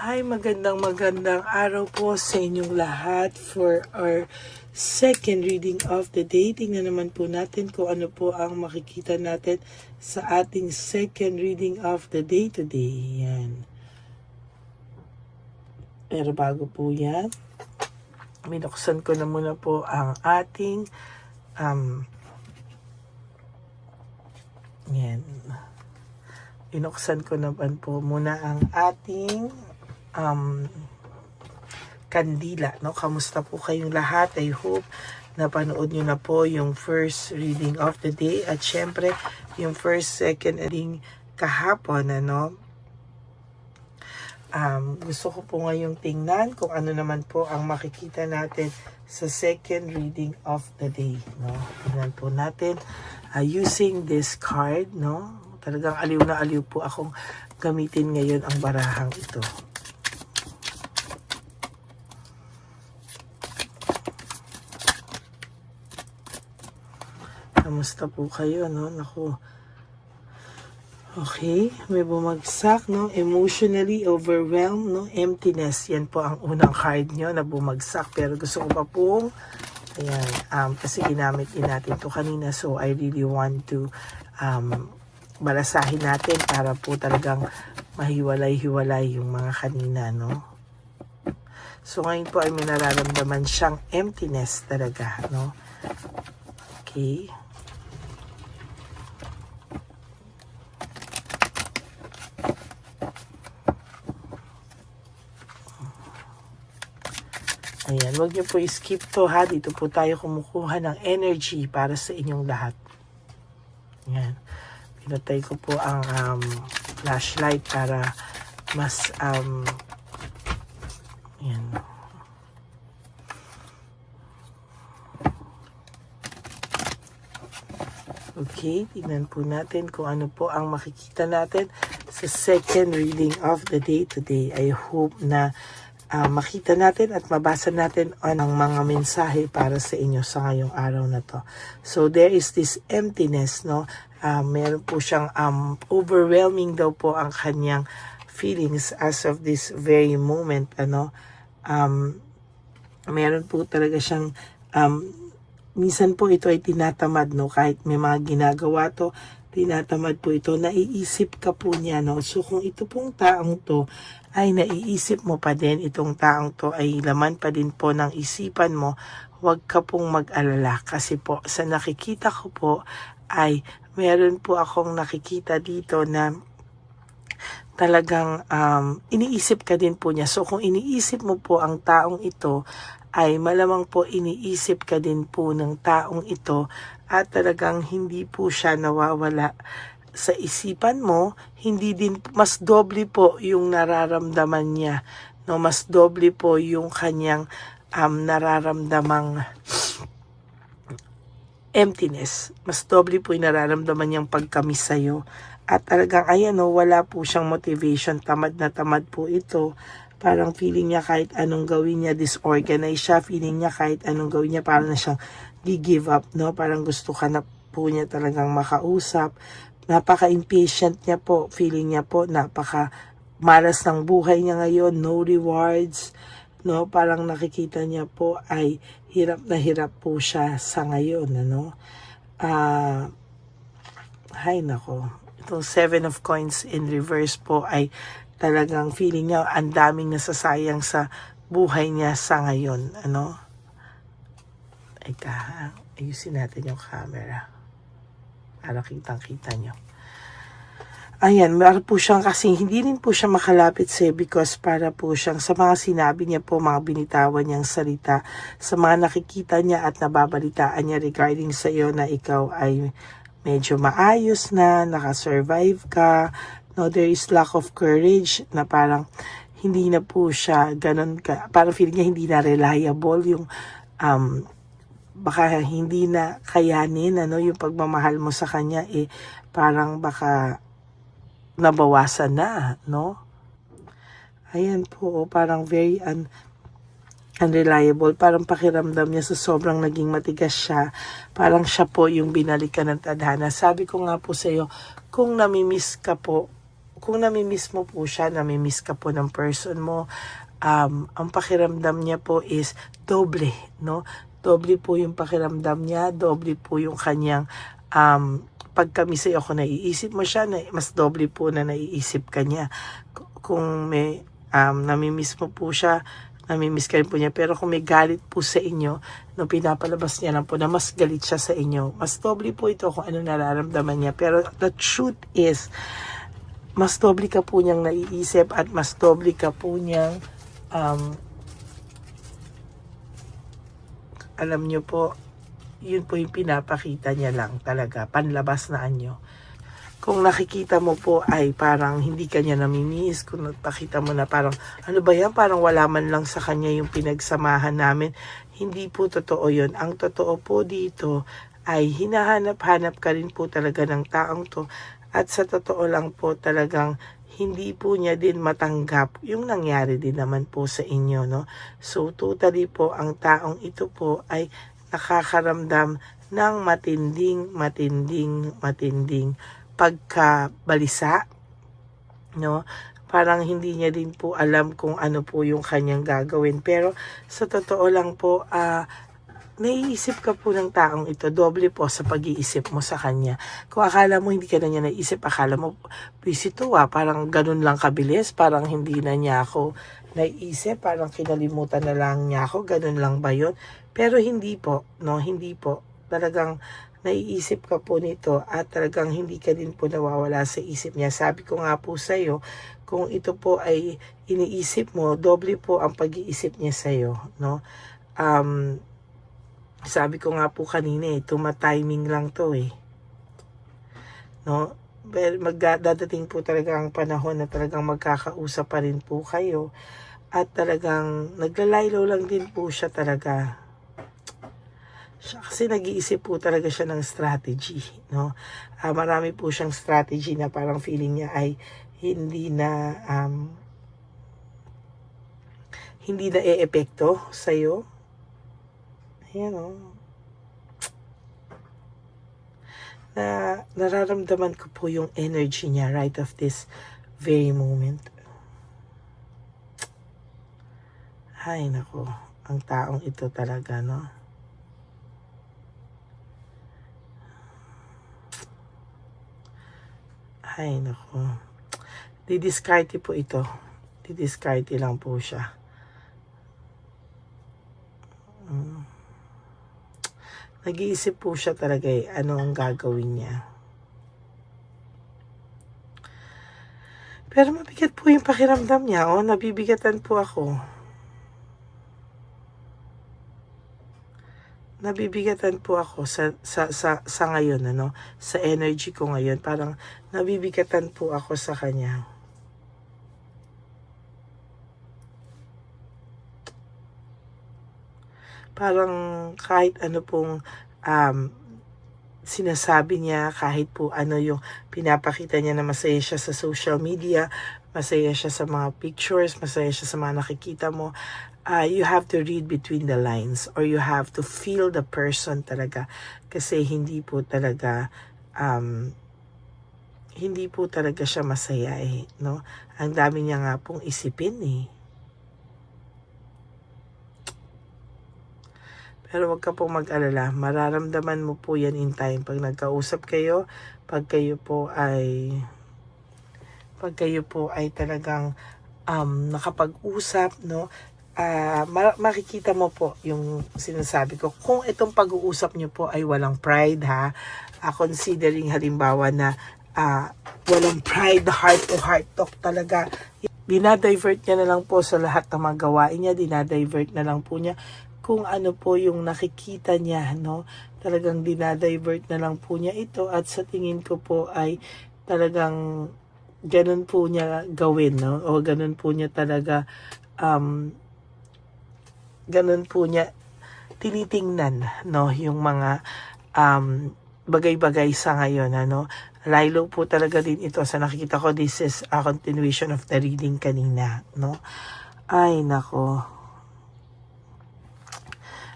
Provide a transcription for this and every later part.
Hi, magandang araw po sa inyong lahat for our second reading of the day. Tingnan naman po natin kung ano po ang makikita natin sa ating second reading of the day today. Yan. Pero bago po yan, binuksan ko na muna po ang ating yan. Binuksan ko naman po muna ang ating kandila, no? Kamusta po kayong lahat? I hope napanood nyo na po yung first reading of the day at syempre yung first, second reading kahapon, ano? Gusto ko po ngayong tingnan kung ano naman po ang makikita natin sa second reading of the day, no? Tingnan po natin using this card, no? Talagang aliw na aliw po akong gamitin ngayon ang barahang ito. Kamusta po kayo, no? Naku. Okay, may bumagsak, no? Emotionally overwhelmed, no? Emptiness. Yan po ang unang card nyo na bumagsak. Pero gusto ko pa pong, ayan, kasi ginamit din natin to kanina. So, I really want to, balasahin natin para po talagang mahiwalay-hiwalay yung mga kanina, no? So, ngayon po ay may nararamdaman siyang emptiness talaga, no? Okay. Ayan, huwag niyo po skip to ha. Dito po tayo kumukuha ng energy para sa inyong lahat. Ayan. Pinatay ko po ang flashlight para mas ayan. Okay, tingnan po natin kung ano po ang makikita natin sa second reading of the day today. I hope na makita natin at mabasa natin ang mga mensahe para sa inyo sa ngayong araw na to. So there is this emptiness, no? Meron po siyang overwhelming daw po ang kanyang feelings as of this very moment, ano? Meron po talaga siyang minsan po ito ay tinatamad, no? Kahit may mga ginagawa to, tinatamad po ito, naiisip ka po niya, no? So kung ito pong taong to ay naiisip mo pa din, itong taong to ay laman pa din po ng isipan mo, huwag ka pong mag-alala kasi po sa nakikita ko po ay meron po akong nakikita dito na talagang iniisip ka din po niya. So kung iniisip mo po ang taong ito, ay malamang po iniisip ka din po ng taong ito at talagang hindi po siya nawawala sa isipan mo, hindi din, mas doble po yung nararamdaman niya, no? Mas doble po yung kanyang nararamdamang emptiness, mas doble po yung nararamdaman niyang pagkamis sa'yo. At talagang ayan, no, wala po siyang motivation, tamad na tamad po ito. Parang feeling niya kahit anong gawin niya, disorganized siya, feeling niya kahit anong gawin niya, parang na siyang gi-give up, no? Parang gusto ka na po niya talagang makausap. Napaka-impatient niya po, feeling niya po, napaka-malas ng buhay niya ngayon, no rewards, no? Parang nakikita niya po ay hirap na hirap po siya sa ngayon, ano? Hay nako, itong 7 of coins in reverse po ay talagang feeling niya ang daming nasasayang sa buhay niya sa ngayon, ano? Eka, ayusin natin yung camera para kitang-kita nyo. Ayan, meron po siyang kasi hindi rin po siya makalapit sa'yo because para po siyang sa mga sinabi niya po, mga binitawan niyang salita, sa mga nakikita niya at nababalitaan niya regarding sa'yo na ikaw ay medyo maayos na, nakasurvive ka, no, there is lack of courage na parang hindi na po siya ganun ka, parang feeling niya hindi na reliable yung baka hindi na kayanin, ano, yung pagmamahal mo sa kanya, parang baka nabawasan na, no? Ayan po, parang very unreliable. Parang pakiramdam niya sa sobrang naging matigas siya. Parang siya po yung binalikan ng tadhana. Sabi ko nga po sa iyo, kung namimiss ka po, kung namimiss mo po siya, namimiss ka po ng person mo, ang pakiramdam niya po is doble, no? Doble po yung pakiramdam niya, doble po yung kanyang pagka-miss sa'yo. Kung naiisip mo siya, mas doble po na naiisip ka niya. Kung may namimiss mo po siya, namimiss ka rin po niya. Pero kung may galit po sa inyo, no, pinapalabas niya lang po na mas galit siya sa inyo. Mas doble po ito kung ano nararamdaman niya. Pero the truth is, mas doble ka po niyang naiisip at mas doble ka po niyang alam niyo po, yun po yung pinapakita niya lang talaga, panlabas na anyo. Kung nakikita mo po ay parang hindi ka niya namimiss, kung nakita mo na parang, ano ba yan, parang wala man lang sa kanya yung pinagsamahan namin, hindi po totoo yun. Ang totoo po dito ay hinahanap-hanap ka rin po talaga ng taong to, at sa totoo lang po talagang hindi po niya din matanggap yung nangyari din naman po sa inyo, no? So, totally po, ang taong ito po ay nakakaramdam ng matinding pagkabalisa, no? Parang hindi niya din po alam kung ano po yung kanyang gagawin. Pero, sa totoo lang po, naiisip ka po ng taong ito, doble po sa pag-iisip mo sa kanya. Kung akala mo hindi ka na niya naisip, akala mo, busy to parang ganun lang kabilis, parang hindi na niya ako naiisip, parang kinalimutan na lang niya ako, ganun lang ba yun? Pero hindi po, no, hindi po. Talagang naiisip ka po nito at talagang hindi ka din po nawawala sa isip niya. Sabi ko nga po sa'yo, kung ito po ay iniisip mo, doble po ang pag-iisip niya sa'yo, no? Sabi ko nga po kanina tuma-timing lang to no? Pero magdadating po talaga ang panahon na talagang magkakausap pa rin po kayo at talagang naglalaylo lang din po siya talaga. Kasi nag-iisip po talaga siya ng strategy, no? Marami po siyang strategy na parang feeling niya ay hindi na e-epekto sa'yo. Ayan na nararamdaman ko po yung energy niya right of this very moment. Ay nako, ang taong ito talaga, no? Ay nako, didiskarte po ito, didiskarte lang po siya. Nag-iisip po siya talaga ano ang gagawin niya. Pero mabigat po yung pakiramdam niya, nabibigatan po ako. Nabibigatan po ako sa ngayon, sa energy ko ngayon. Parang nabibigatan po ako sa kanya. Parang kahit ano pong sinasabi niya, kahit po ano yung pinapakita niya na masaya siya sa social media, masaya siya sa mga pictures, masaya siya sa mga nakikita mo, you have to read between the lines or you have to feel the person talaga. Kasi hindi po talaga siya masaya no? Ang dami niya nga pong isipin Pero wag ka pong mag-alala, mararamdaman mo po yan in time. Pag nagkausap kayo, pag kayo po ay talagang nakapag-usap, no? Makikita mo po yung sinasabi ko. Kung itong pag-uusap nyo po ay walang pride considering halimbawa na walang pride, heart to heart talk talaga, dinadivert niya na lang po sa lahat ng mga gawain niya, dinadivert na lang po niya kung ano po yung nakikita niya, no? Talagang dinadivert na lang po niya ito at sa tingin ko po ay talagang ganun po niya gawin, no? O ganun po niya talaga ganun po niya tinitingnan, no? Yung mga bagay-bagay sa ngayon, Lilo po talaga din ito sa nakikita ko. This is a continuation of the reading kanina, no? Ay nako.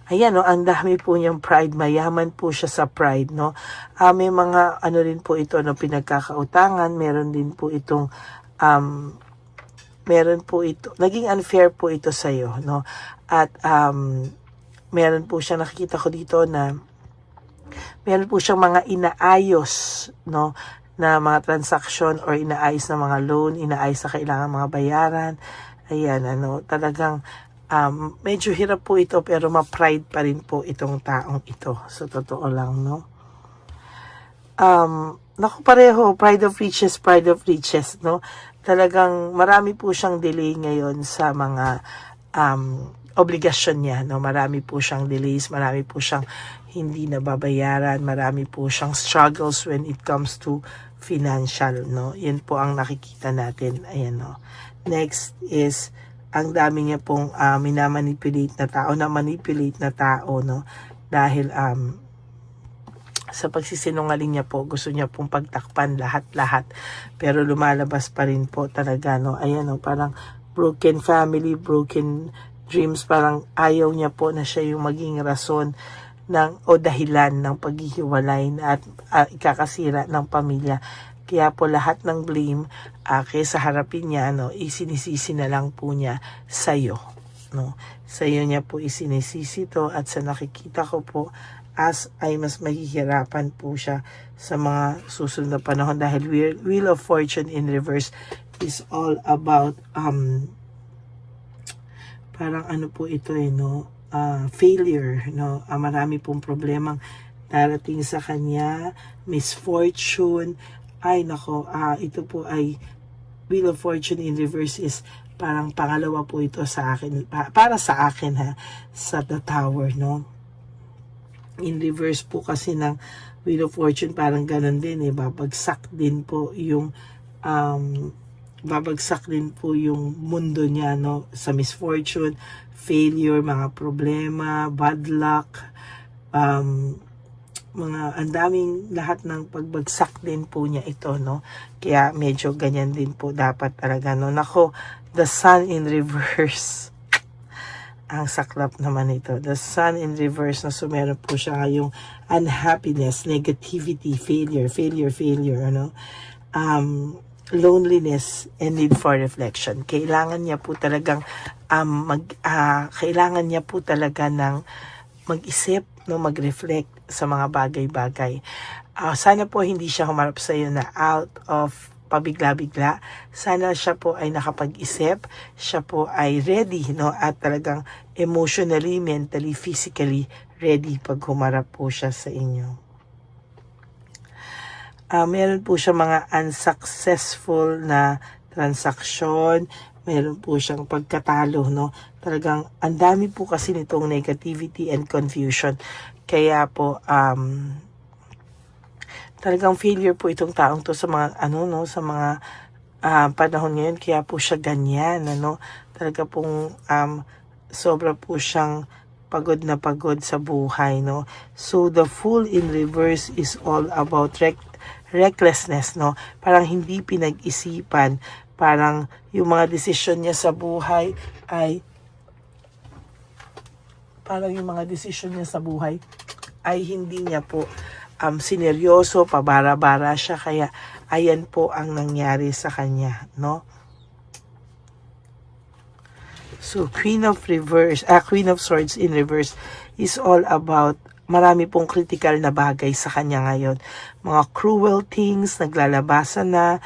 Ayan, no, ang dami po niyang pride. Mayaman po siya sa pride, no. May mga, ano rin po ito, no, pinagkakautangan. Meron din po itong, meron po ito, naging unfair po ito sa'yo, no. At, meron po siya, nakikita ko dito na, meron po siyang mga inaayos, no, na mga transaction or inaayos na mga loan, inaayos na kailangan mga bayaran. Ayan, ano, talagang, medyo hirap po ito pero ma-pride pa rin po itong taong ito. So, totoo lang, no? Naku pareho, pride of riches, no? Talagang marami po siyang delay ngayon sa mga obligasyon niya, no? Marami po siyang delays, marami po siyang hindi nababayaran, marami po siyang struggles when it comes to financial, no? Yan po ang nakikita natin. Ayan, no? Next is ang dami niya pong minamanipulate na tao, no? Dahil sa pagsisinungaling niya po, gusto niya pong pagtakpan lahat-lahat. Pero lumalabas pa rin po talaga, no? Ayan, no? Parang broken family, broken dreams. Parang ayaw niya po na siya yung maging rason o dahilan ng paghihiwalay at ikakasira ng pamilya. Kaya po lahat ng blame, kaysa harapin niya, no, isinisisi na lang po niya sa'yo. No? Sa'yo niya po isinisisi to, at sa nakikita ko po, ay mas mahihirapan po siya sa mga susunod na panahon dahil Wheel of Fortune in reverse is all about, parang ano po ito no, failure, no? Marami pong problemang darating sa kanya, misfortune. Ay nako, ito po ay Wheel of Fortune in reverse is parang pangalawa po ito sa akin, para sa akin sa The Tower, no. In reverse po kasi ng Wheel of Fortune parang ganun din babagsak din po yung mundo niya, no, sa misfortune, failure, mga problema, bad luck, ang daming lahat ng pagbagsak din po niya ito, no. Kaya medyo ganyan din po dapat talaga, no. Nako, the Sun in reverse. Ang saklap naman ito. The Sun in reverse, na so meron po siya ngayong unhappiness, negativity, failure, ano. Loneliness and need for reflection. Kailangan niya po talagang kailangan niya po talaga ng mag-isip, no, mag-reflect sa mga bagay-bagay. Sana po hindi siya humarap sa iyo na out of pabigla-bigla. Sana siya po ay nakapag-isip, siya po ay ready, no, at talagang emotionally, mentally, physically ready pag humarap po siya sa inyo. Meron po siya mga unsuccessful na transaksyon, meron po siyang pagkatalo, no? Talagang ang dami po kasi nitong negativity and confusion. Kaya po talagang failure po itong taong to sa mga sa mga panahon ngayon, kaya po siya ganyan, ano? Talaga pong sobra po siyang pagod na pagod sa buhay, no? So the Fool in reverse is all about recklessness, no? Parang hindi pinag-isipan, parang yung mga desisyon niya sa buhay ay hindi niya po sineryoso, pabara-bara siya, kaya ayan po ang nangyari sa kanya, no? So Queen of Swords in reverse is all about marami pong critical na bagay sa kanya ngayon. Mga cruel things, naglalabasan na,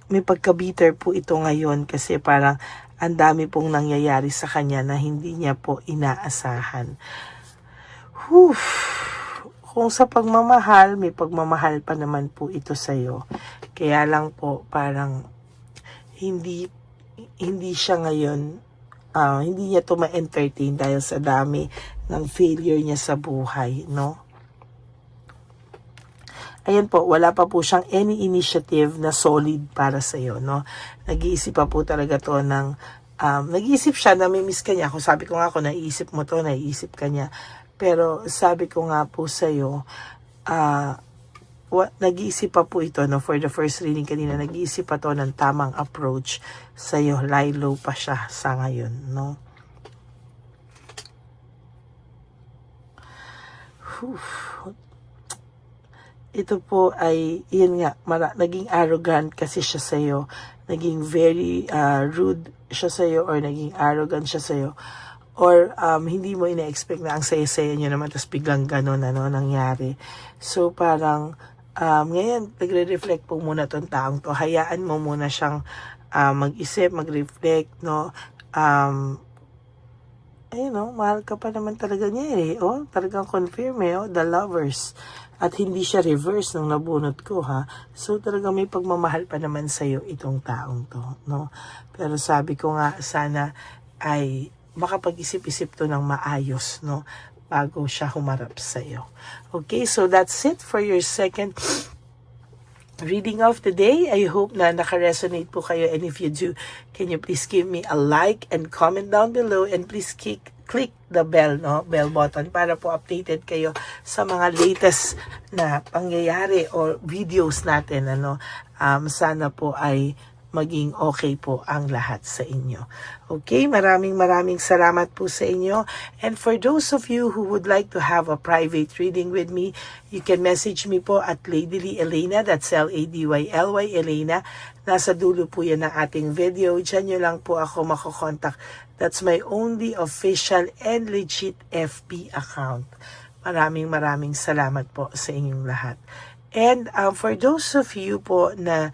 may pagka-bitter po ito ngayon kasi parang ang dami pong nangyayari sa kanya na hindi niya po inaasahan. Kung sa pagmamahal, may pagmamahal pa naman po ito sa'yo. Kaya lang po parang hindi siya ngayon, hindi niya to ma-entertain dahil sa dami ng failure niya sa buhay, no? Ayan po, wala pa po siyang any initiative na solid para sa iyo, no? Nag-iisip pa po talaga to ng, nag-iisip siya na may miss ka niya. Kung sabi ko nga ako, naiisip mo to, naiisip ka niya. Pero sabi ko nga po sa iyo, nag-iisip pa po ito, no? For the first reading kanina, nag-iisip pa to ng tamang approach sa iyo. Lie low pa siya sa ngayon, no? ito po ay, yun nga, naging arrogant kasi siya sa'yo. Naging very rude siya sa'yo or naging arrogant siya sa'yo. Or hindi mo ina-expect na ang saya-saya nyo naman tapos biglang ganun nangyari. So parang ngayon, nagre-reflect po muna tong taong to. Hayaan mo muna siyang mag-isip, mag-reflect, no? Ayun, no? Mahal ka pa naman talaga niya talagang confirm the lovers. At hindi siya reverse nung nabunot ko, ha. So talagang may pagmamahal pa naman sa'yo itong taong to, no? Pero sabi ko nga, sana ay makapag-isip-isip to ng maayos, no? Bago siya humarap sa'yo. Okay, so that's it for your second reading of the day. I hope na naka-resonate po kayo, and if you do, can you please give me a like and comment down below, and please click the bell, bell button para po updated kayo sa mga latest na pangyayari or videos natin, sana po ay maging okay po ang lahat sa inyo. Okay, maraming salamat po sa inyo. And for those of you who would like to have a private reading with me, you can message me po at Ladyly Elena, that's Ladyly Elena. Nasa dulo po yan ng ating video. Diyan nyo lang po ako makokontak. That's my only official and legit FB account. Maraming salamat po sa inyong lahat. And for those of you po na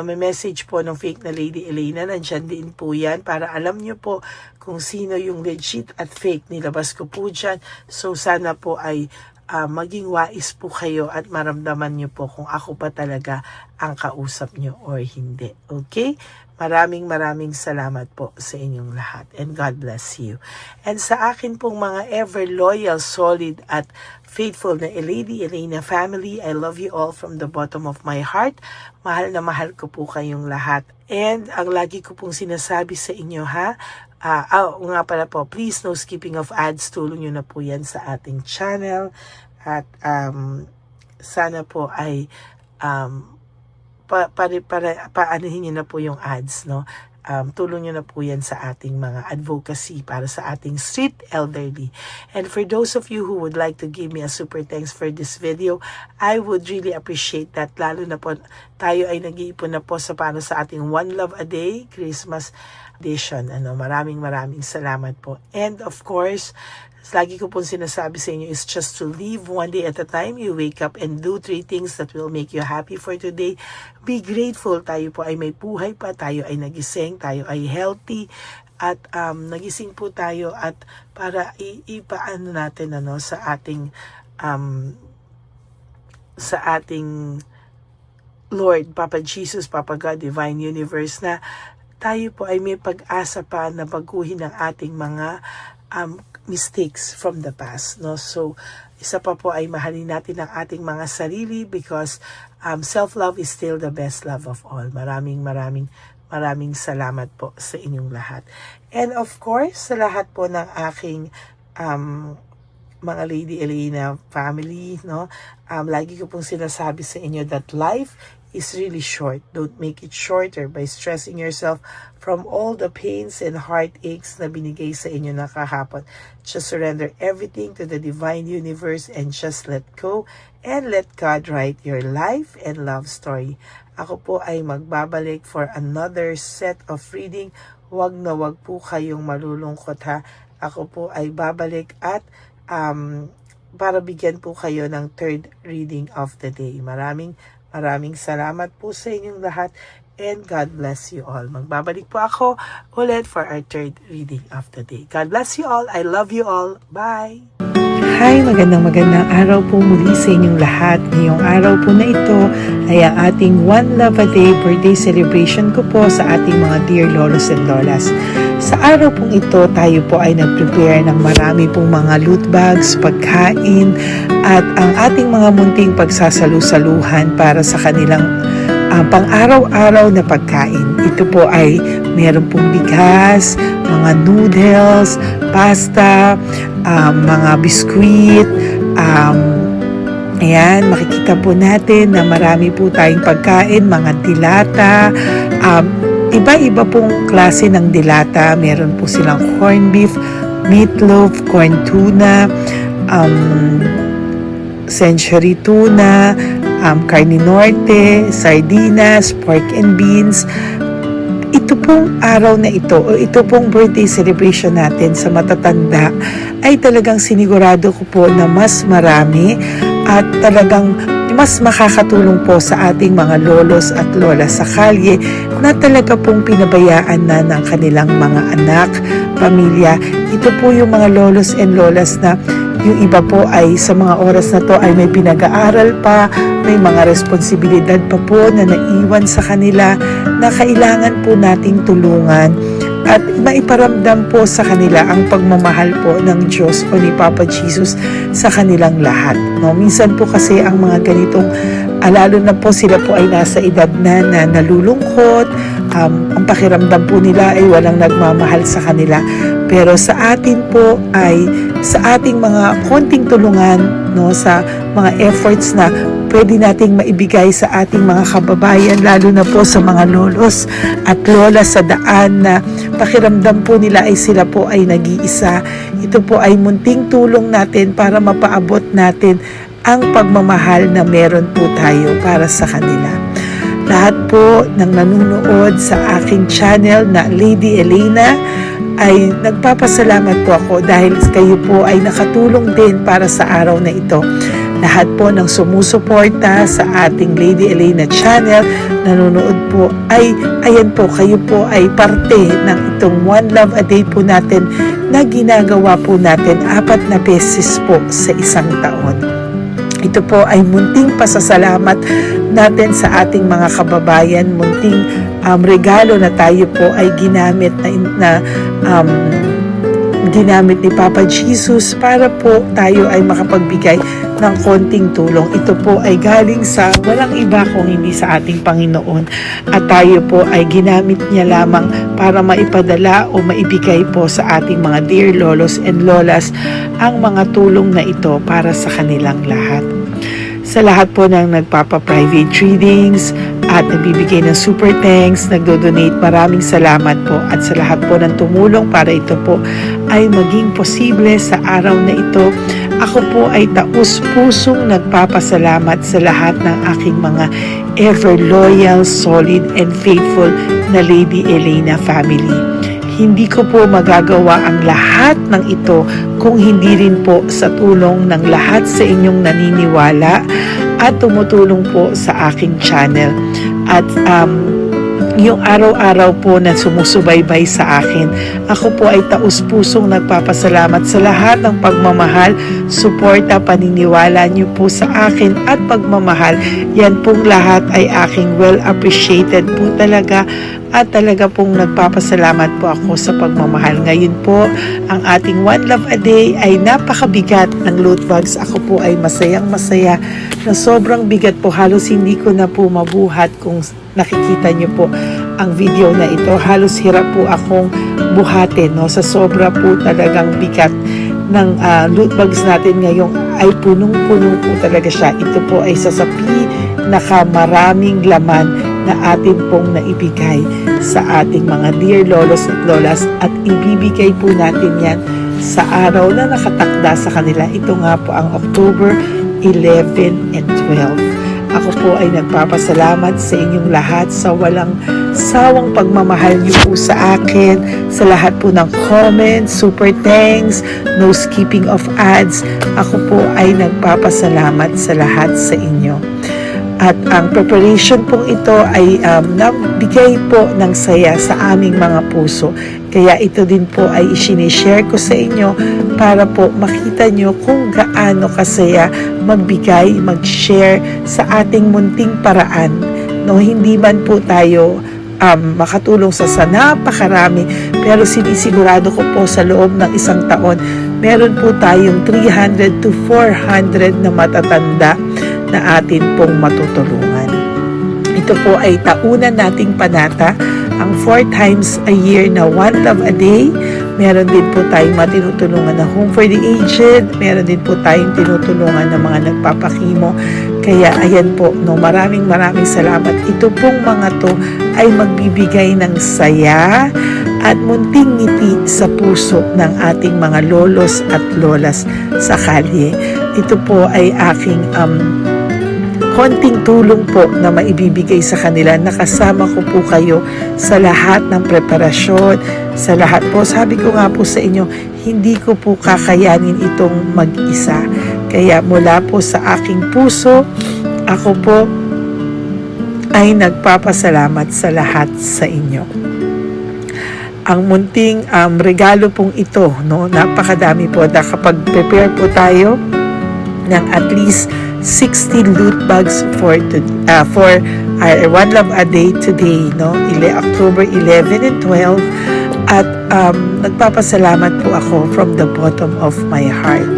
may message po ng fake na Lady Elena, nandyan din po yan para alam nyo po kung sino yung legit at fake. Nilabas ko po dyan. So sana po ay maging wais po kayo at maramdaman nyo po kung ako pa talaga ang kausap nyo or hindi. Okay? Maraming salamat po sa inyong lahat, and God bless you. And sa akin pong mga ever loyal, solid at faithful na Lady Elena family, I love you all from the bottom of my heart. Mahal na mahal ko po kayong lahat. And ang lagi ko pong sinasabi sa inyo, nga pala po, please no skipping of ads. Tulong nyo na po yan sa ating channel. At sana po ay paanohin nyo na po yung ads, no? Tulong nyo na po yan sa ating mga advocacy para sa ating street elderly. And for those of you who would like to give me a super thanks for this video, I would really appreciate that. Lalo na po tayo ay nag-iipon na po para sa ating One Love a Day Christmas edition. Maraming salamat po. And of course, lagi ko pong sinasabi sa inyo is just to live one day at a time. You wake up and do 3 things that will make you happy for today. Be grateful. Tayo po ay may buhay pa. Tayo ay nagising. Tayo ay healthy. At nagising po tayo at para ipaano natin sa ating Lord, Papa Jesus, Papa God, Divine Universe, na tayo po ay may pag-asa pa na baguhin ang ating mga mistakes from the past, no? So isa pa po ay mahalin natin ang ating mga sarili, because self-love is still the best love of all. Maraming salamat po sa inyong lahat. And of course, sa lahat po ng aking mga Lady Elena family, no? Lagi ko pong sinasabi sa inyo that life is really short. Don't make it shorter by stressing yourself from all the pains and heartaches na binigay sa inyo na kahapon. Just surrender everything to the divine universe and just let go and let God write your life and love story. Ako po ay magbabalik for another set of reading. Wag na wag po kayong malulungkot, ha. Ako po ay babalik at para bigyan po kayo ng third reading of the day. Maraming salamat po sa inyong lahat, and God bless you all. Magbabalik po ako ulit for our third reading of the day. God bless you all. I love you all. Bye! Hi, magandang araw po muli sa inyong lahat. Ngayong araw po na ito ay ang ating One Love a Day birthday celebration ko po sa ating mga dear lolos and lolas. Sa araw pong ito, tayo po ay nag-prepare ng marami pong mga loot bags, pagkain, at ang ating mga munting pagsasalu-saluhan para sa kanilang pang-araw-araw na pagkain. Ito po ay meron pong bigas, mga noodles, pasta, mga biskuit, ayan, makikita po natin na marami po tayong pagkain, mga dilata, iba-iba pong klase ng dilata. Meron po silang corned beef, meatloaf, corn tuna, century tuna, carne norte, sardinas, pork and beans. Ito pong araw na ito o ito pong birthday celebration natin sa matatanda ay talagang sinigurado ko po na mas marami at talagang mas makakatulong po sa ating mga lolos at lola sa kalye na talaga pong pinabayaan na ng kanilang mga anak, pamilya. Ito po yung mga lolos and lolas na yung iba po ay sa mga oras na to ay may pinag-aaral pa, may mga responsibilidad pa po na naiwan sa kanila na kailangan po nating tulungan at maiparamdam po sa kanila ang pagmamahal po ng Diyos o ni Papa Jesus sa kanilang lahat. No? Minsan po kasi ang mga ganitong, lalo na po sila po ay nasa edad na nalulungkot, ang pakiramdam po nila ay walang nagmamahal sa kanila. Pero sa atin po ay sa ating mga konting tulungan, no, sa mga efforts na pwede nating maibigay sa ating mga kababayan, lalo na po sa mga lolos at lola sa daan na pakiramdam po nila ay sila po ay nag-iisa. Ito po ay munting tulong natin para mapaabot natin ang pagmamahal na meron po tayo para sa kanila. Lahat po ng nanonood sa aking channel na Lady Elena ay nagpapasalamat po ako dahil kayo po ay nakatulong din para sa araw na ito. Lahat po ng sumusuporta sa ating Lady Elena channel, nanonood po ay, ayan po, kayo po ay parte ng itong One Love a Day po natin na ginagawa po natin 4 na beses po sa isang taon. Ito po ay munting pasasalamat natin sa ating mga kababayan, munting regalo na tayo po ay ginamit ginamit ni Papa Jesus para po tayo ay makapagbigay ng konting tulong. Ito po ay galing sa walang iba kung hindi sa ating Panginoon at tayo po ay ginamit niya lamang para maipadala o maibigay po sa ating mga dear lolos and lolas ang mga tulong na ito para sa kanilang lahat. Sa lahat po ng nagpapa-private readings at nagbibigay ng super thanks, nagdo-donate, maraming salamat po. At sa lahat po ng tumulong para ito po ay maging posible sa araw na ito, ako po ay taus-pusong nagpapasalamat sa lahat ng aking mga ever loyal, solid, and faithful na Lady Elena family. Hindi ko po magagawa ang lahat ng ito kung hindi rin po sa tulong ng lahat sa inyong naniniwala at tumutulong po sa aking channel. At yung araw-araw po na sumusubaybay sa akin, ako po ay taus-pusong nagpapasalamat sa lahat ng pagmamahal, suporta, paniniwala niyo po sa akin at pagmamahal. Yan pong lahat ay aking well appreciated po talaga. At talaga pong nagpapasalamat po ako sa pagmamahal. Ngayon po, ang ating One Love a Day ay napakabigat ng loot bags. Ako po ay masayang-masaya na sobrang bigat po. Halos hindi ko na po mabuhat kung nakikita niyo po ang video na ito. Halos hirap po akong buhatin, no? Sa sobra po talagang bigat ng loot bags natin ngayong ay punong-puno po talaga siya. Ito po ay sasapi nakamaraming laman na atin pong naibigay sa ating mga dear lolos at lolas at ibibigay po natin yan sa araw na nakatakda sa kanila. Ito nga po ang October 11 and 12. Ako po ay nagpapasalamat sa inyong lahat sa walang sawang pagmamahal niyo po sa akin, sa lahat po ng comments, super thanks, no skipping of ads. Ako po ay nagpapasalamat sa lahat sa inyo. At ang preparation pong ito ay nabigay po ng saya sa aming mga puso. Kaya ito din po ay isinishare ko sa inyo para po makita nyo kung gaano kasaya magbigay, mag-share sa ating munting paraan. No, hindi man po tayo makatulong sa napakarami, pero sinisigurado ko po sa loob ng isang taon, meron po tayong 300 to 400 na matatanda na atin pong matutulungan. Ito po ay taunan nating panata, ang 4 times a year na One Love a Day. Meron din po tayong matinutulungan na Home for the Aged, meron din po tayong tinutulungan ng mga nagpapakimo. Kaya ayan po, no, maraming salamat. Ito pong mga to ay magbibigay ng saya at munting ngiti sa puso ng ating mga lolos at lolas sa kalye. Ito po ay aking konting tulong po na maibibigay sa kanila. Nakasama ko po kayo sa lahat ng preparasyon, sa lahat po. Sabi ko nga po sa inyo, hindi ko po kakayanin itong mag-isa. Kaya mula po sa aking puso, ako po ay nagpapasalamat sa lahat sa inyo. Ang munting regalo pong ito, no, napakadami po. Kapag prepare po tayo ng at least 60 loot bags for our One Love a Day today, no? October 11 and 12. At nagpapasalamat po ako from the bottom of my heart.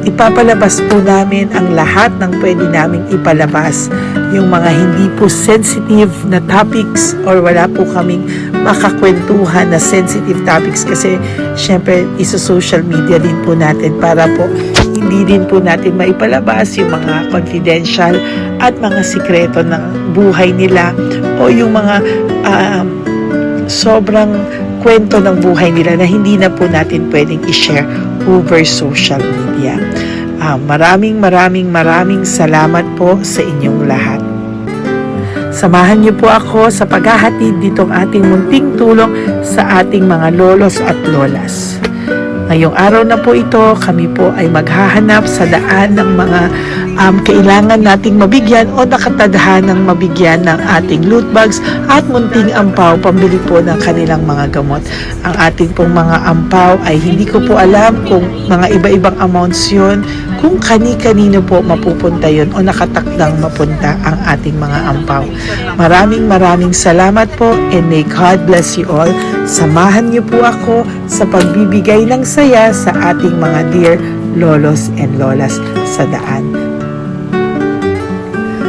Ipapalabas po namin ang lahat ng pwede naming ipalabas. Yung mga hindi po sensitive na topics or wala po kaming makakwentuhan na sensitive topics kasi syempre isa-social media din po natin para po hindi din po natin maipalabas yung mga confidential at mga sikreto ng buhay nila o yung mga sobrang kwento ng buhay nila na hindi na po natin pwedeng i-share over social media. Maraming salamat po sa inyong lahat. Samahan niyo po ako sa paghahatid ditong ating munting tulong sa ating mga lolos at lolas. Ngayong araw na po ito, kami po ay maghahanap sa daan ng mga kailangan nating mabigyan o nakatadhanang mabigyan ng ating loot bags at munting ampaw pambili po ng kanilang mga gamot. Ang ating pong mga ampaw ay hindi ko po alam kung mga iba-ibang amounts yun, kung kani-kanino po mapupunta yun o nakatakdang mapunta ang ating mga ampaw. Maraming salamat po and may God bless you all. Samahan niyo po ako sa pagbibigay ng saya sa ating mga dear lolos and lolas sa daan.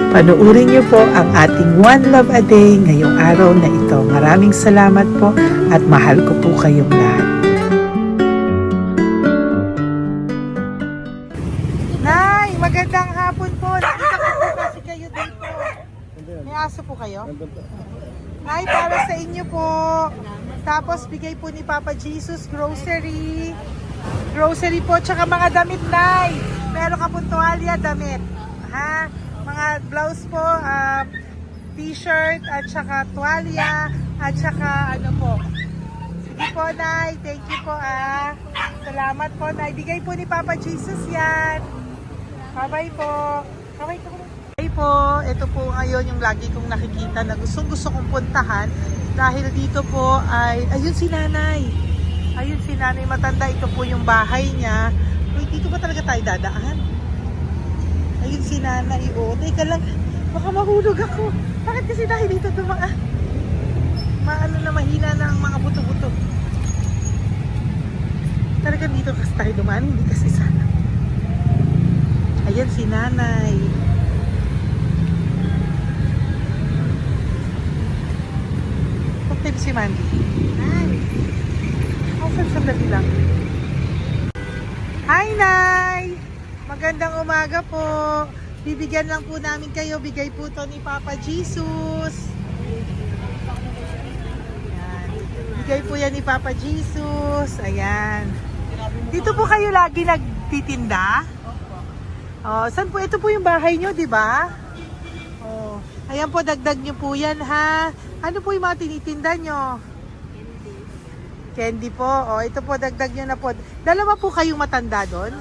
Panuurin niyo po ang ating One Love a Day ngayong araw na ito. Maraming salamat po at mahal ko po kayong lahat. Nay, magandang hapon po. Nakita ko po kasi kayo dito. May aso po kayo? Nay, para sa inyo po. Tapos bigay po ni Papa Jesus grocery. Grocery po, tsaka mga damit, Nay. Meron ka po tuwalya, damit. Ha? Mga blouse po, t-shirt, at saka tuwalya, at saka ano po. Sige po, Nay. Thank you po, Salamat po, Nay. Bigay po ni Papa Jesus yan. Bye-bye po. Bye-bye po. Bye po. Ito po ngayon yung lagi kong nakikita na gusto kong puntahan. Dahil dito po ay, ayun si Nanay. Ayun si Nanay matanda. Ito po yung bahay niya. Uy, dito ba talaga tayo dadaan? Ayun si Nanay. O, teka lang. Baka mahulog ako. Bakit kasi dahil dito dumaan? Mahina na ang mga buto-buto. Talaga dito kasi tayo dumaan. Hindi kasi sana. Ayan si Nanay. Si Mandy. Sandali lang. Hi, Nay! Magandang umaga po. Bibigyan lang po namin kayo. Bigay po to ni Papa Jesus. Ayan. Bigay po yan ni Papa Jesus. Ayan. Dito po kayo lagi nagtitinda? Oh, saan po? Ito po yung bahay nyo, di ba? Oh. Ayan po, dagdag nyo po yan, ha? Ano po yung mga tinitinda nyo? Candy po. O, ito po, dagdag nyo na po. Dalawa po kayong matanda doon.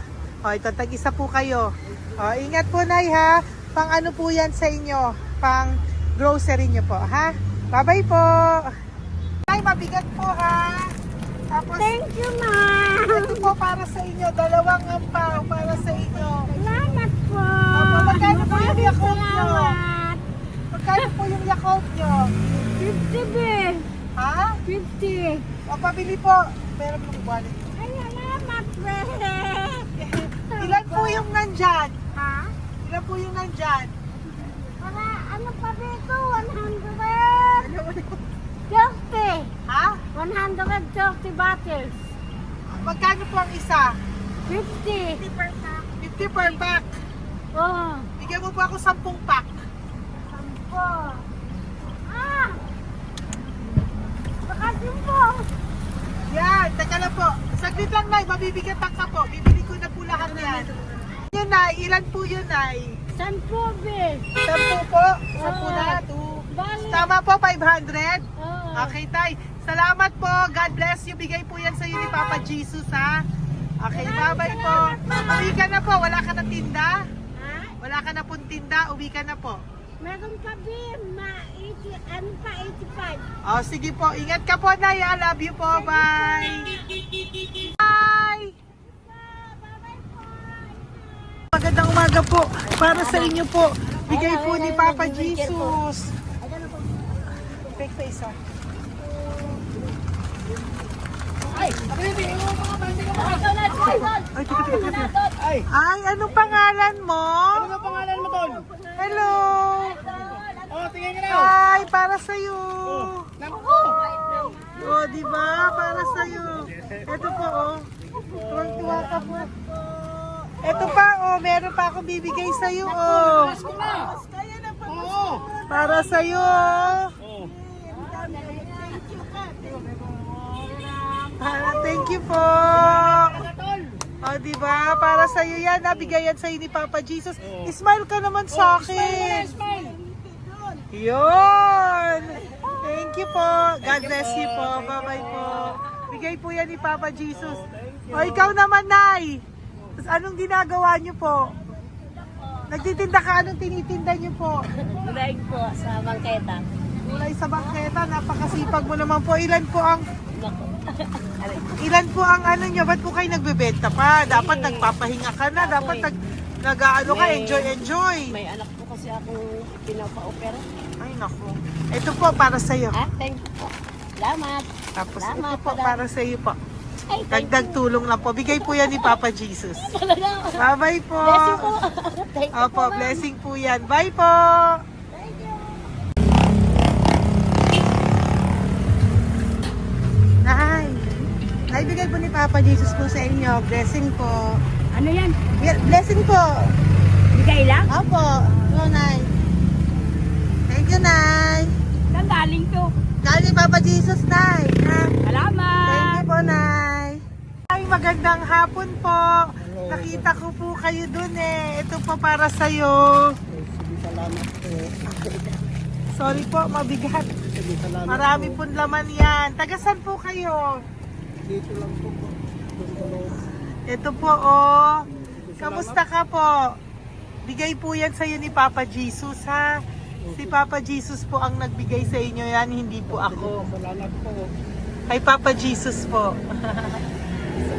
O, ito, tag-isa po kayo. O, ingat po, Nay, ha? Pang ano po yan sa inyo? Pang grocery nyo po, ha? Bye-bye po. Nay, mabigat po, ha? Tapos, Thank you, Ma. ito po para sa inyo. Dalawang ampaw para sa inyo. Salamat po. Opo, magkano po yung Yakult nyo? Salamat. Magkano po yung Yakult nyo? 50 be. Ha? 50. O, pabili po. Meron pong wallet. Ay, salamat, be. Ilan po yung nandyan? Ha? Ilan po yung nandyan? Para ano pa dito? 130. Ha? 130 bottles. Magkano po ang isa? 50. 50 per pack. Oh. Bigyan mo po ako 10 pack. Sampo. Ah! Makasing po. po. Saglit lang, Nay. Mabibigatan ka po. Bibili ko na po lahat yan. Yun, Nay. Ilan po yun, Nay? Sampo, be. 10 po. 10 na. 2. Bali. Tama po, 500. Oo. Okay, Tay. Salamat po. God bless you. Bigay po yan sa iyo ni Papa Jesus, ha? Okay, bye-bye po. Uwi ka na po. Wala ka na tinda? Ha? Wala ka na pong tinda. Uwi ka na po. Meron pa, be. Ano pa, 85. Oh, sige po. Ingat ka po, Nay. I love you po. Bye. Bye. Magandang umaga po. Para sa inyo po. Bigay po ni Papa Jesus. Fake face, ha? Ay, anong pangalan mo? Ano pangalan mo, Tol? Hello. Oh, tingin ka na. Hi, para sa iyo. Naku! Oh, di ba? Para sa iyo. Ito po, oh. Tuwang-tuwa ka po. Ito pa, oh. Meron pa akong bibigay sa iyo, oh. Oo! Para sa iyo. Oh. Thank you po. Oh, di ba? Para sa iyo yan. Nabigay yan sa iyo ni Papa Jesus. Smile ka naman sa akin. Smile! Yun! Thank you po. God bless you po. Bye-bye po. Bigay po yan ni Papa Jesus. O ikaw naman, Nay. Anong ginagawa niyo po? Nagtitinda ka? Anong tinitinda niyo po? Gulay po sa bangketa. Gulay sa bangketa. Napakasipag mo naman po. Ilan po ang ano niyo? Ba't po kayo nagbebenta pa? Dapat nagpapahinga ka na. Dapat nag-ano ka, enjoy. May anak po kasi akong pinapa-opera. Ay, naku. Ito po, para sa'yo. Ah, thank you po. Salamat. Tapos Salamat, ito po, madam. para sa iyo po. Ay, thank Dagdag tulong lang po. Bigay po yan ni Papa Jesus. you talaga. Bye-bye po. Blessing po. Thank you Opo, po, ma'am. blessing po yan. Bye po. Nay. Naibigay po ni Papa Jesus po sa inyo. Blessing po. Ano yan? Blessing po. Bigay lang? Opo. Go, Nay. Thank you, Nay. Saan galing to? Galing Papa Jesus, Nay. Ha? Salamat! Thank you po, Nay. Ay, magandang hapon po. Nakita ko po kayo dun eh. Ito po para sa'yo. Salamat po. Sorry po, mabigat. Salamat Marami pong laman yan. Tagasan po kayo? Dito lang po po. Doon sa loob. Ito po, oh. Kamusta ka po? Bigay po yan sa'yo ni Papa Jesus, ha? Si Papa Jesus po ang nagbigay sa inyo yan, hindi po ako. Salamat po. Kay Papa Jesus po.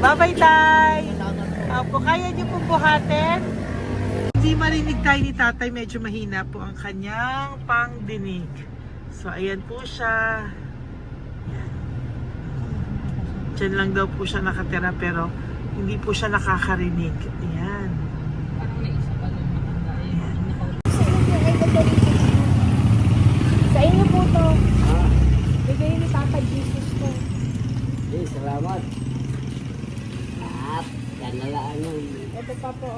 Bye-bye, Tay! Opo, kaya niyo po buhatin? Hindi marinig tayo ni Tatay, medyo mahina po ang kanyang pangdinig. So, ayan po siya. Ayan. Diyan lang daw po siya nakatira pero hindi po siya nakakarinig. Ayan. Sa inyo po to. Bigay ni Papa Jesus to. Okay, salamat. Yan na lang yun. Ito pa po.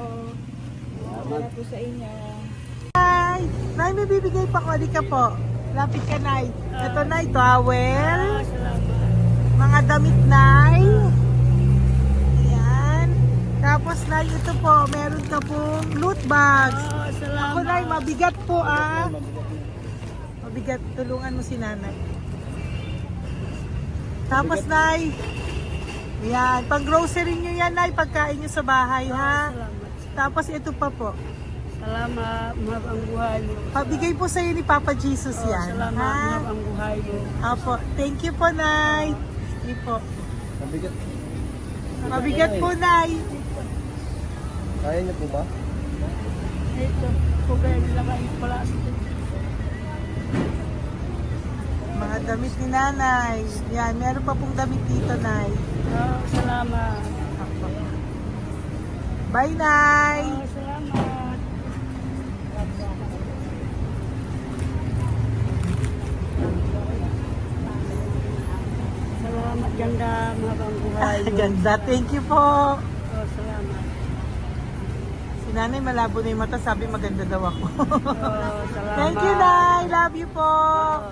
Salamat. Po sa inyo. Nay! Nay, may bibigay pa ko. Di ka po. Lapit ka, Nay. Ito, Nay, towel. Mga damit, Nay. Ayan. Tapos, Nay, ito po. Meron ka pong loot bags. Ako, Nay, mabigat po, ah. Mabigat. Tulungan mo si Nanay. Tapos, Nay. Ayan. Pang grocery nyo yan, Nay. Pagkain nyo sa bahay, ha? Tapos, ito pa po. Salamat, mahal ang buhay mo. Pabigay po sa'yo ni Papa Jesus yan. Salamat, ha? mahal ang buhay mo. Apo. Thank you po, Nay. Hindi po. Mabigat. Mabigat po, Nay. Kaya niyo po ba? Ito, kugay nila kayo pala. Mga damit ni Nanay. Yan, meron pa pong damit dito, Nay. Salamat. Apo. Bye, Nay. Salamat. Salamat, ganda, mahal ang buhay mo. Ganda. Thank you po. Salamat. Si Nanay malabo na yung mata. Sabi maganda daw ako. Salamat. Thank you, Nay. Love you po.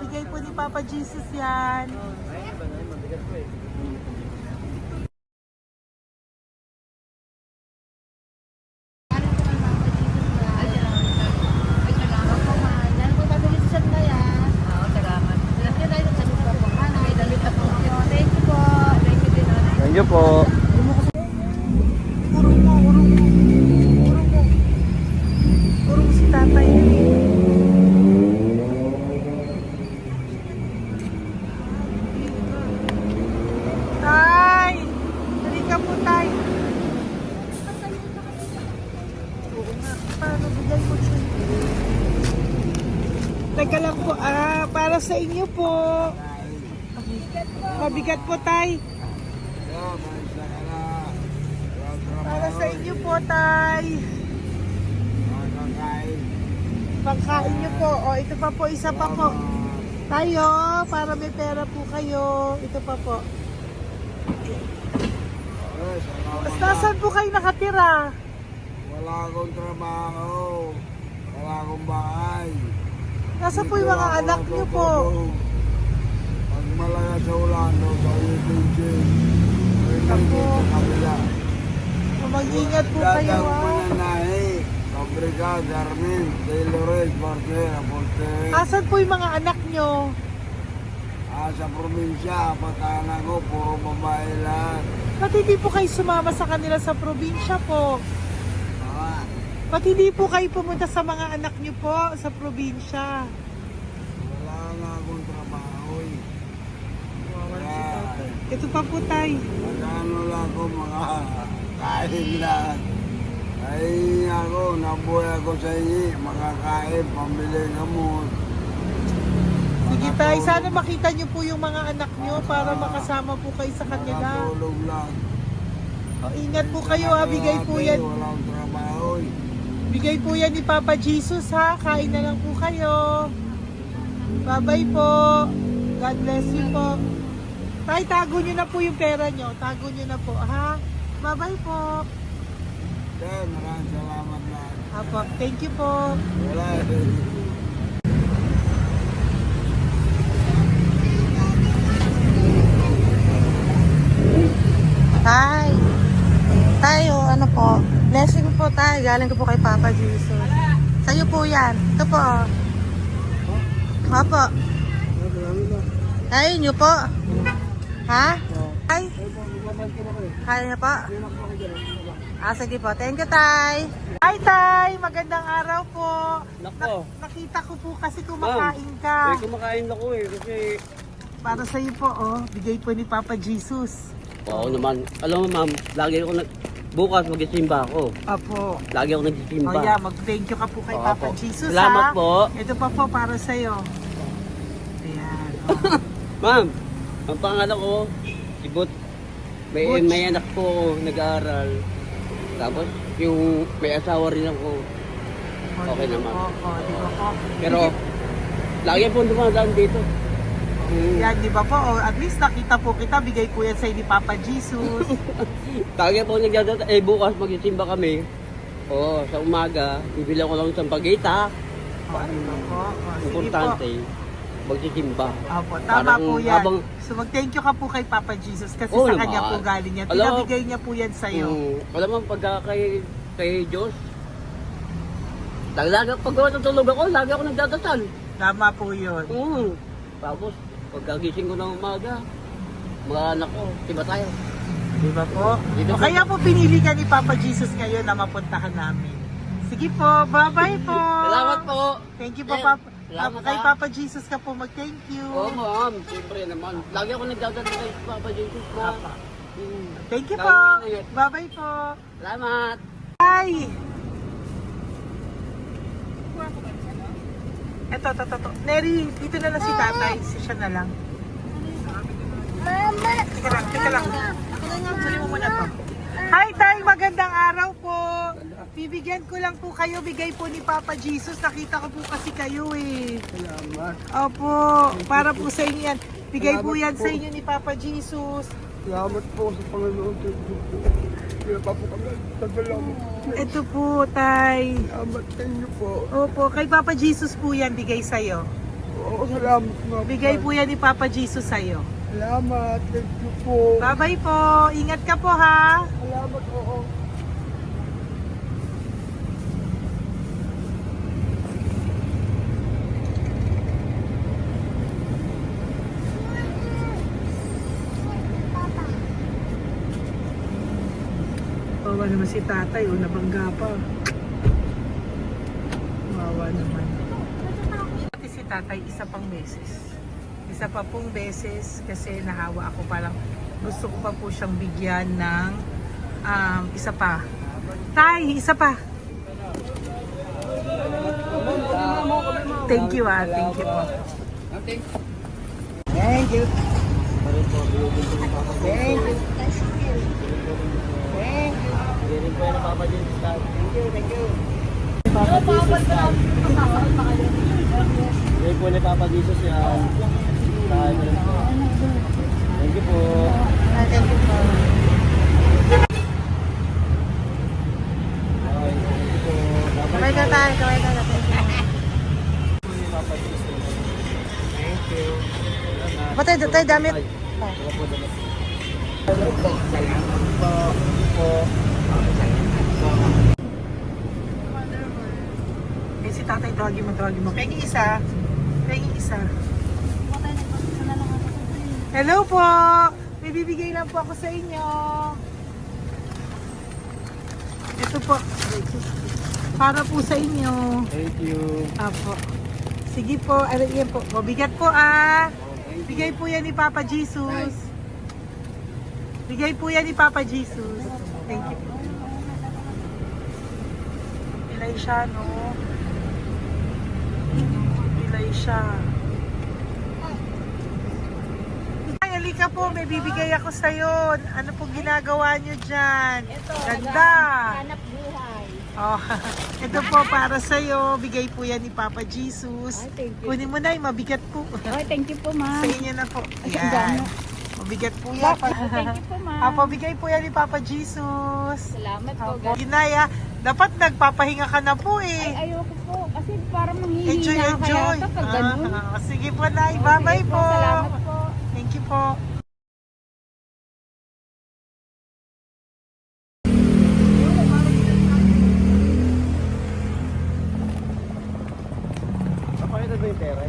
Bigay po ni Papa Jesus yan. Thank you po. Urong mo. Urong si tatay. Tay! Halika po, tay. Oo nga. Paano bigay mo siya? Teka lang po. Para sa inyo po. Mabigat po, tay. Para sa inyo po, tay. Pagkain nyo po. O, ito pa po, isa pa po. Tayo, para may pera po kayo. Ito pa po. Nasaan po kayo nakatira? Wala akong trabaho. Wala akong bahay. Nasa po yung mga anak nyo po? Pag malaya sa ulan, no, sa UPG. Ako. Sa kabila. Mag-ingat po kayo, Dadang ha? mananahi. Fabrika, Garmin, Taylorage, Bartera, Porter. Asan po yung mga anak nyo? Sa probinsya, patahan ko, puro babae lahat. Ba't hindi po kayo sumama sa kanila sa probinsya po? Ah, Ba't hindi po kayo pumunta sa mga anak nyo po sa probinsya? wala nga akong trabaho eh. Ito pa po, tay. Magkano lang ako mga kain lang. Ay ako, nabuhay ako sa inyo, makakain, pambili gamot. Sige, tay. Sana makita nyo po yung mga anak nyo para makasama po kayo sa kanila. Makatulog lang. O, ingat po kayo, ha? Bigay po yan. Walang trabaho eh. Bigay po yan ni Papa Jesus, ha? Kain na lang po kayo. Bye-bye po. God bless you po. Tay, tago nyo na po yung pera nyo. Tago nyo na po, ha? Bye-bye po. Kaya maraming salamat na. Apo, thank you po. Wala eh. Tay. Tayo, ano po? Blessing po tayo. Galing ko po kay Papa Jesus. Sa'yo po yan. Ito po. Apo. Tayo nyo po. Ha? Tay? Kaya niyo po? Sige po. Thank you, Tay. Hi, Tay. Magandang araw po. Nako. Nakita ko po kasi kumakain ka. Kumakain ako eh, kasi Para sa'yo po, oh. Bigay po ni Papa Jesus. Oo naman. Alam mo ma'am, lagi ako bukas magsisimba ako. Apo. Lagi ako nagsisimba. Oh, yeah, mag-thank you ka po kay Oo, Papa po. Jesus, Salamat ha? po. Ito pa po para sa'yo. Ayan. Oh. Ma'am, ang pangalan ko, si Butch. Butch. May anak ko nag-aaral. Tapos yung may asawa rin ako. Okay di ba naman. po? Oh, di ba po? Pero lagi po dumadaan dito. Yan, di ba po? Oh, at least nakita po kita. Bigay po yan sa'yo ni Papa Jesus. Lagi po nagdadaan. Bukas magsisimba kami. Oo, sa umaga, bibili ko lang isang pagita. Oh, di ba po? Oh, sige Importante, po. magsisimba. Opo, tama Parang po yan. habang- So mag-thank you ka po kay Papa Jesus kasi Oo sa naman. kanya po galing yan. Alam mo- Pinabigay niya po yan sa'yo. Alam mo, pagka kay Diyos, lagi pag natulog ako, lagi ako nagdadasal. Tama po yun. Tapos, pagkagising ko ng umaga, mga anak ko, tiba tayo. Di ba po? Dito O po. kaya po pinili ka ni Papa Jesus ngayon na mapuntahan namin. Sige po, bye-bye po. Salamat po. Thank you po, Eh, Papa. salamat, Kay ha. Papa Jesus ka po mag-thank you. Oo, ma'am. Siyempre naman. Lagi ako nagdadasal kay Papa Jesus mo. Papa. Thank you Lagi po. ingat. Bye-bye po. Salamat. Bye. Eto. Neri, dito na lang si tatay. Siya na lang. Mama! Teka lang. Sali mo muna to. Hi, Tay! Magandang araw po. Bibigyan ko lang po kayo. Bigay po ni Papa Jesus. Nakita ko po kasi kayo eh. Salamat. Opo. Para po sa inyo yan. Bigay po yan sa inyo ni Papa Jesus. Salamat po sa Panginoon. Kaya pa po kami nagdalaman. Ito po, Tay. Salamat sa inyo po. Opo. Kay Papa Jesus po yan. Bigay sa'yo. Oo, salamat nga. Bigay po yan ni Papa Jesus sa'yo. Salamat. Thank you po. Bye-bye po. Ingat ka po, ha? Salamat po. Kawawa naman si tatay, o nabangga pa. Kawawa naman. Pati si tatay, isa pang beses. Isa pa pong beses kasi nahawa ako, parang gusto ko pa po siyang bigyan ng isa pa. Tay, isa pa. Thank you thank you po. Thank you. Thank you. Thank you. Hindi po ni Papa Jesus yan. Thank you po. Thank you po. Kamay ka tayo, kamay ka tayo. Thank you. Patay, tayo damit. Eh, si tatay, tawagin mo. Pengi isa. Hello po! May bibigay lang po ako sa inyo. Ito po. Para po sa inyo. Thank you. Apo. Sige po, yan po. Mabigat po Bigay po yan ni Papa Jesus. Bigay po yan ni Papa Jesus. Thank you po. Pilay siya, no? Pilay siya. Ay, halika po. May bibigay ako sa'yo. Ano pong ginagawa nyo dyan? Ganda. Hanap buhay. Oh, ito po para sa'yo. Bigay po yan ni Papa Jesus. Ay, thank you. Kunin mo na, mabigat po. Ay, thank you po, ma'am. Sa inyo na po. Ay, ang Yan. dami. Mabigat po yan. Thank you po, ma'am. Apo, bigay po yan ni Papa Jesus. Salamat po, Apo, Ginaya, dapat nagpapahinga ka na po Ay, ayoko po. Kasi parang manghihina Enjoy. kaya kapag ganun. Sige po, Nay. Bye-bye Sige po. Salamat po. Thank you po. Pakita ba yung pera?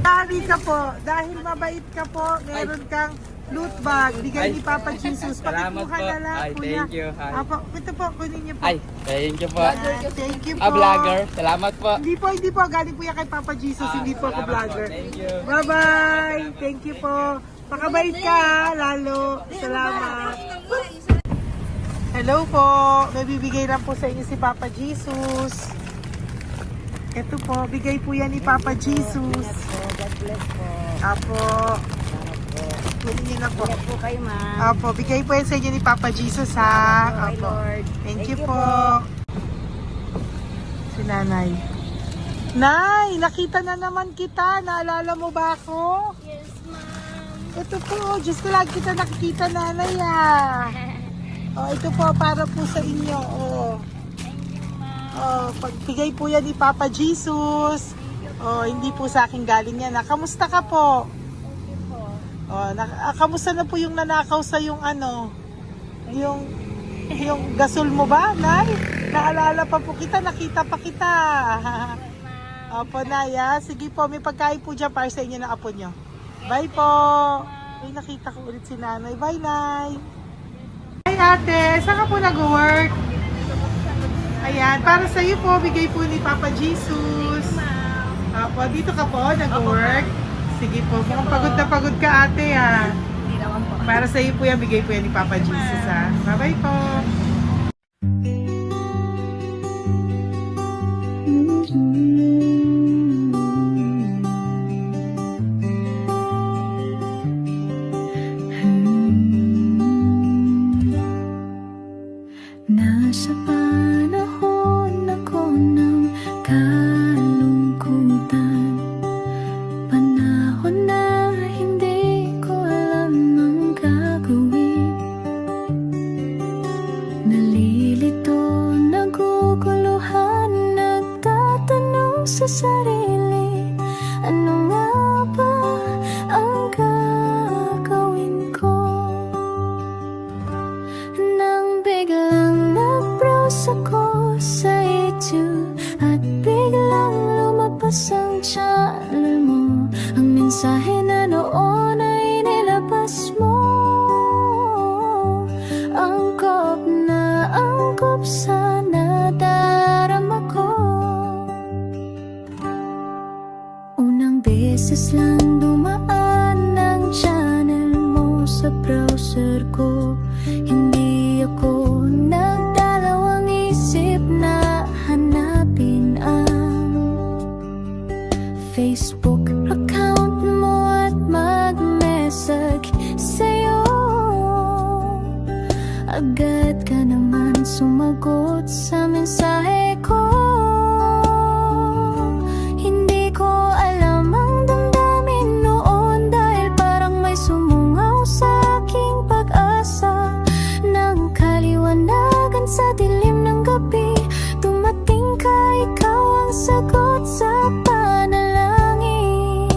Dahil ka po, dahil mabait ka po, meron kang loot bag. Bigay ni Papa Jesus. Salamat Pakikuha po. na lang, Ay, kuya. thank you. Ay. Apo, ito po, kunin niyo po. Ay, thank you po. Thank you po. Vlogger. Salamat po. Hindi po. Galing po yan kay Papa Jesus. Hindi po ako Salamat vlogger. Thank you. Bye-bye. Thank you po. Pakabait ka, lalo. Salamat. Hello po. May bibigay lang po sa inyo si Papa Jesus. Ito po, bigay po yan ni Papa Jesus. God bless po. Apo. Kunin niyo na po. Ingat po kayo, ma'am. Apo, bigay po yan sa inyo ni Papa Jesus ha. Okay, Apo. Lord. Thank you po. Si Nanay. Nay, nakita na naman kita. Naalala mo ba ako? Yes, ma'am. Ito po, just lagi kita nakikita, Nanay Oh, ito po, para po sa inyo. Oh. Pagbigay po yan ni Papa Jesus. Hindi po sa akin galing yan. Kamusta ka po? Kamusta na po yung nanakaw sa yung yung gasol mo ba, Nay? Naalala pa po kita, nakita pa kita. Opo, Nay, sige po, may pagkain po dyan para sa inyo na apo nyo. Bye po. Ay, nakita ko ulit si Nanay. Bye, Nay. Hi, ate. Saan ka po nag-work? Ayan, para sa iyo po, bigay po ni Papa Jesus. Opo, dito ka po, nag-work. Sige po, mukhang pagod na pagod ka, ate, Hindi naman po. Para sa iyo po yan, bigay po yan ni Papa Jesus, Bye-bye po. Nasa panahon ako ng kalungkutan, panahon na hindi ko alam ang gagawin. Nalilito, naguguluhan, nagtatanong sa sarili, ano nga ba ang gagawin ko? Nang biglang nag-browse ako sa YouTube at biglang lumabas ang channel mo, ang mensahe na noon ay nilabas mo. beses lang dumaan ang channel mo sa browser ko. Hindi ako nagdalawang isip na hanapin ang Facebook account mo at mag-message sa'yo. Agad ka naman sumagot sa mensahe ko. Hindi ko alam ang damdamin noon, dahil parang may sumungaw sa aking pag-asa. Nang kaliwanagan sa dilim ng gabi, dumating ka, ikaw ang sagot sa panalangin.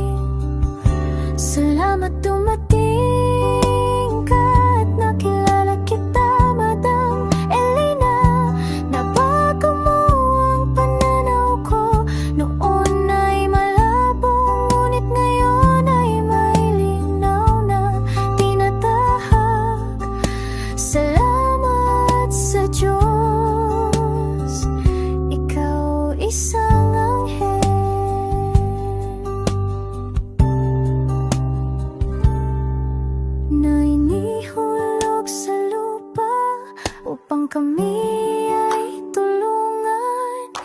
Salamat dumating ka at nakilala kita, Madam Elena. Nabago mo ang pananaw ko. Noon ay malabo, ngunit ngayon ay may linaw na tinatahak. Salamat sa Diyos, ikaw isang anghel na inihulog sa lupa upang kami ay tulungan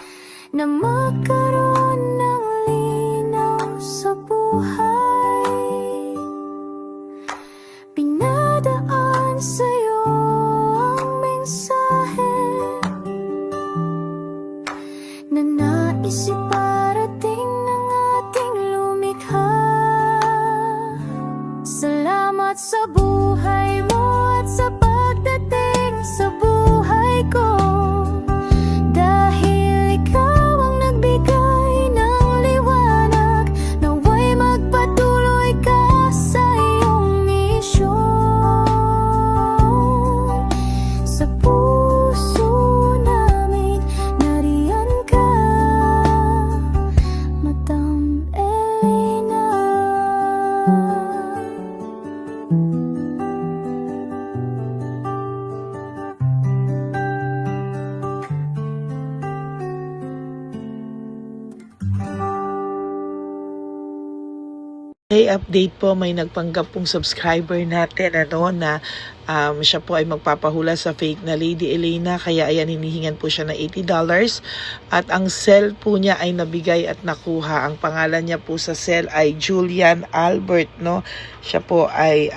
na magkaroon ng linaw sa buhay. Pinadaan sa'yo ang mensahe na nais iparating ng ating lumikha. Salamat sa buhay mo at sa pagdating sa buhay ko, dahil ikaw ang nagbigay ng liwanag. Nawa'y magpatuloy ka sa iyong misyon. Sa puso namin nariyan ka, Madam Elena. Hey, update po, may nagpanggap pong subscriber natin na siya po ay magpapahula sa fake na Lady Elena, kaya ayan, hinihingan po siya na $80 at ang cell po niya ay nabigay at nakuha. Ang pangalan niya po sa cell ay Julian Albert, no? Siya po ay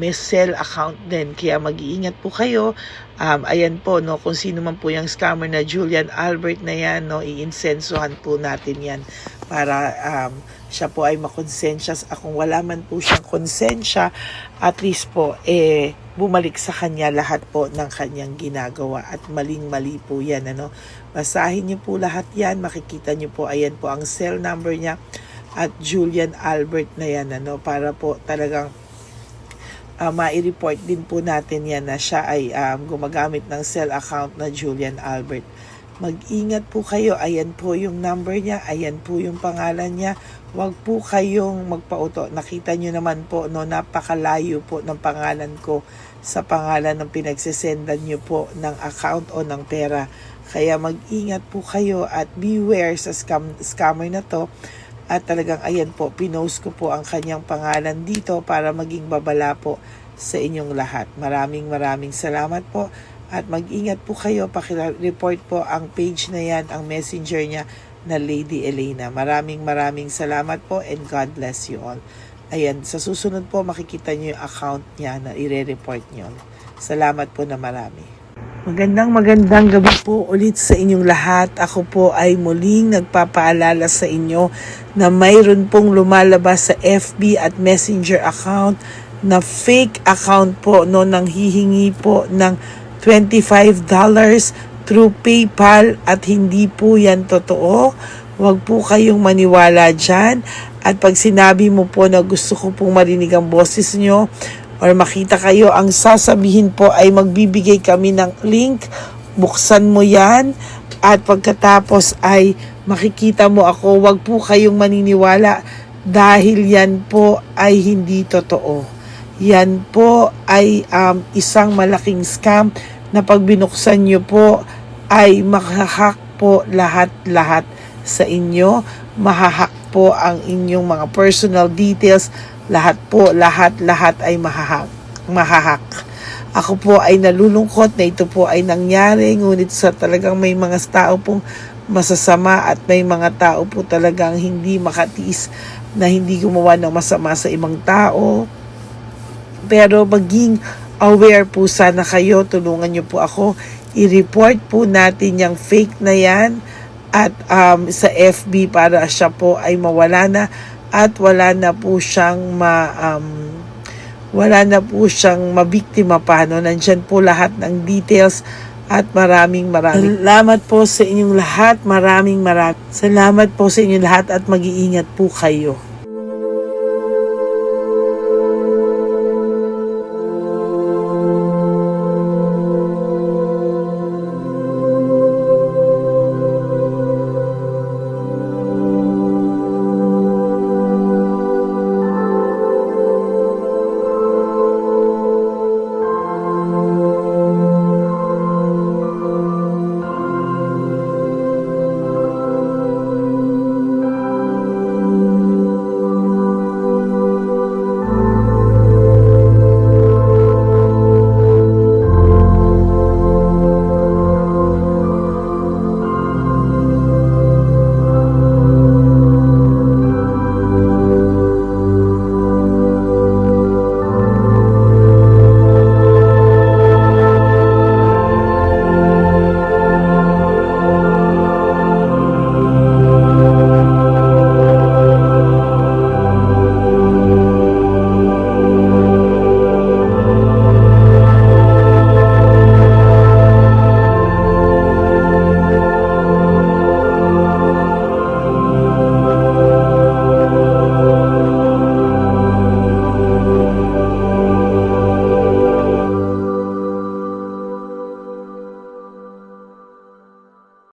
may cell account din, kaya mag-iingat po kayo. Ayan po, no, kung sino man po yung scammer na Julian Albert na yan, no, iinsensohan po natin yan para siya po ay makonsensya. Kung wala man po siyang konsensya, at least po bumalik sa kanya lahat po ng kanyang ginagawa, at maling-mali po yan, ano. Basahin niyo po lahat yan, makikita niyo po, ayan po ang cell number niya at Julian Albert na yan, ano, para po talagang ma-report din po natin yan na siya ay gumagamit ng cell account na Julian Albert. Mag-ingat po kayo, ayan po yung number niya, ayan po yung pangalan niya. Huwag po kayong magpauto. Nakita nyo naman po, no, napakalayo po ng pangalan ko sa pangalan ng pinagsesendan nyo po ng account o ng pera. Kaya mag-ingat po kayo at beware sa scammer na to. At talagang ayan po, pinost ko po ang kanyang pangalan dito para maging babala po sa inyong lahat. Maraming salamat po. At mag-ingat po kayo, pakireport po ang page na yan, ang messenger niya na Lady Elena. Maraming salamat po and God bless you all. Ayan, sa susunod po makikita niyo yung account niya na ire-report niyo. Salamat po na marami. Magandang gabi po ulit sa inyong lahat. Ako po ay muling nagpapaalala sa inyo na mayroon pong lumalabas sa FB at Messenger account na fake account po, no, nang hihingi po ng $25 through PayPal, at hindi po yan totoo. Huwag po kayong maniwala dyan. At pag sinabi mo po na gusto ko pong marinig ang boses nyo or makita kayo, ang sasabihin po ay magbibigay kami ng link, buksan mo yan, at pagkatapos ay makikita mo ako. Huwag po kayong maniniwala dahil yan po ay hindi totoo. Yan po ay isang malaking scam na pag binuksan nyo po ay makahack po lahat sa inyo. Mahahack po ang inyong mga personal details. Lahat ay mahahak. Ako po ay nalulungkot na ito po ay nangyari, ngunit sa talagang may mga tao pong masasama at may mga tao po talagang hindi makatiis na hindi gumawa ng masama sa ibang tao. Pero maging aware po sana kayo, tulungan niyo po ako, i-report po natin yung fake na yan at sa FB para siya po ay mawala na at wala na po siyang mabiktima pa, no? Nandyan po lahat ng details at maraming salamat po sa inyong lahat. Maraming salamat po sa inyong lahat at mag-iingat po kayo.